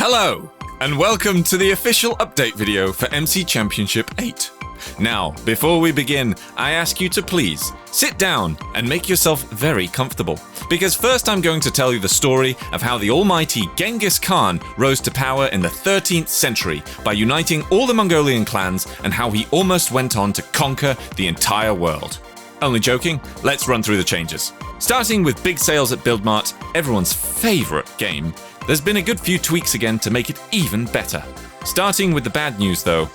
Hello, and welcome to the official update video for MC Championship 8. Now, before we begin, I ask you to please sit down and make yourself very comfortable, because first I'm going to tell you the story of how the almighty Genghis Khan rose to power in the 13th century by uniting all the Mongolian clans and how he almost went on to conquer the entire world. Only joking, let's run through the changes. Starting with big sales at Mart, everyone's favorite game, there's been a good few tweaks again to make it even better. Starting with the bad news though,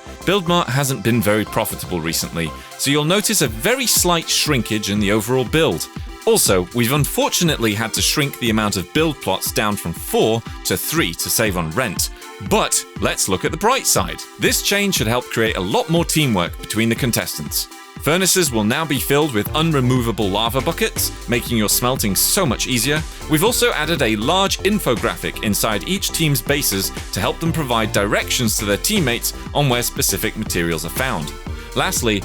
Mart hasn't been very profitable recently, so you'll notice a very slight shrinkage in the overall build. Also, we've unfortunately had to shrink the amount of build plots down from 4 to 3 to save on rent. But let's look at the bright side. This change should help create a lot more teamwork between the contestants. Furnaces will now be filled with unremovable lava buckets, making your smelting so much easier. We've also added a large infographic inside each team's bases to help them provide directions to their teammates on where specific materials are found. Lastly,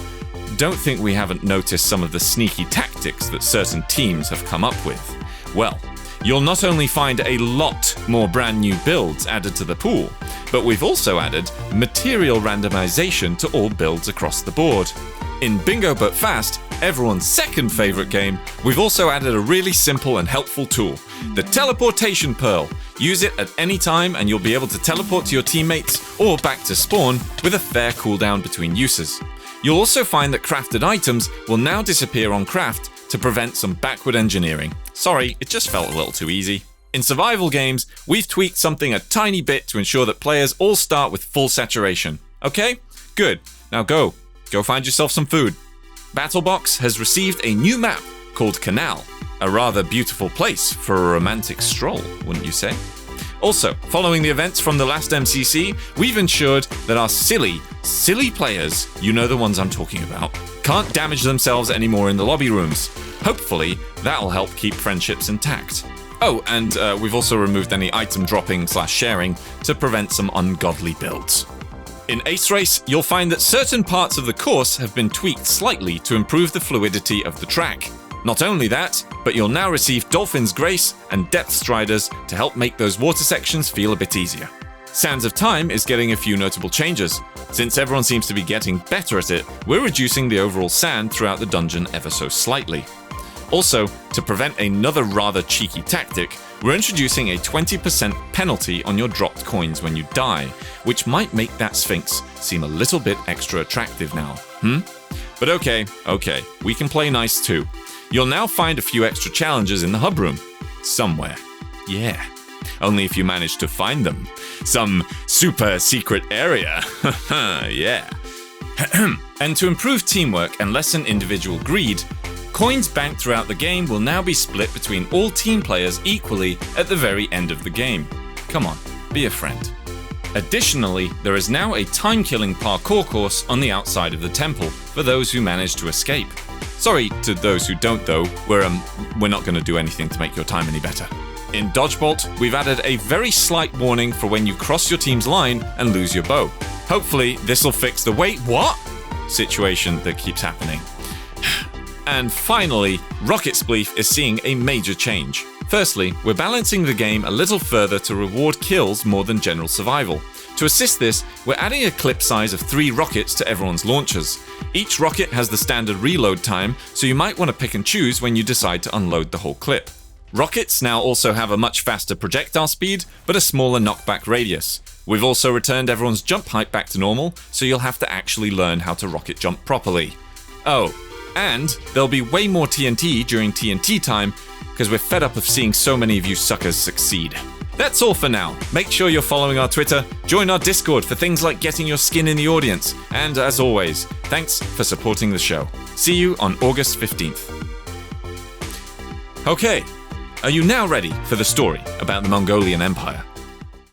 don't think we haven't noticed some of the sneaky tactics that certain teams have come up with. Well, you'll not only find a lot more brand new builds added to the pool, but we've also added material randomization to all builds across the board. In Bingo But Fast, everyone's second favorite game, we've also added a really simple and helpful tool, the Teleportation Pearl. Use it at any time and you'll be able to teleport to your teammates or back to spawn with a fair cooldown between uses. You'll also find that crafted items will now disappear on craft to prevent some backward engineering. Sorry, it just felt a little too easy. In survival games, we've tweaked something a tiny bit to ensure that players all start with full saturation. Okay? Good. Now go find yourself some food. Battlebox has received a new map called Canal, a rather beautiful place for a romantic stroll, wouldn't you say? Also, following the events from the last MCC, we've ensured that our silly players, you know the ones I'm talking about, can't damage themselves anymore in the lobby rooms. Hopefully, that'll help keep friendships intact. Oh, and we've also removed any item dropping/sharing to prevent some ungodly builds. In Ace Race, you'll find that certain parts of the course have been tweaked slightly to improve the fluidity of the track. Not only that, but you'll now receive Dolphin's Grace and Depth Striders to help make those water sections feel a bit easier. Sands of Time is getting a few notable changes. Since everyone seems to be getting better at it, we're reducing the overall sand throughout the dungeon ever so slightly. Also, to prevent another rather cheeky tactic, we're introducing a 20% penalty on your dropped coins when you die, which might make that Sphinx seem a little bit extra attractive now, But okay, we can play nice too. You'll now find a few extra challenges in the hub room. Somewhere. Yeah. Only if you manage to find them. Some super secret area. Yeah. And to improve teamwork and lessen individual greed, coins banked throughout the game will now be split between all team players equally at the very end of the game. Come on, be a friend. Additionally, there is now a time-killing parkour course on the outside of the temple for those who manage to escape. Sorry to those who don't though, we're not going to do anything to make your time any better. In Dodgeball, we've added a very slight warning for when you cross your team's line and lose your bow. Hopefully, this will fix the wait, what? Situation that keeps happening. And finally, Rocket Spleef is seeing a major change. Firstly, we're balancing the game a little further to reward kills more than general survival. To assist this, we're adding a clip size of 3 rockets to everyone's launchers. Each rocket has the standard reload time, so you might want to pick and choose when you decide to unload the whole clip. Rockets now also have a much faster projectile speed, but a smaller knockback radius. We've also returned everyone's jump height back to normal, so you'll have to actually learn how to rocket jump properly. Oh, and there'll be way more TNT during TNT time, because we're fed up of seeing so many of you suckers succeed. That's all for now. Make sure you're following our Twitter, join our Discord for things like getting your skin in the audience, and as always, thanks for supporting the show. See you on August 15th. Okay, are you now ready for the story about the Mongolian Empire?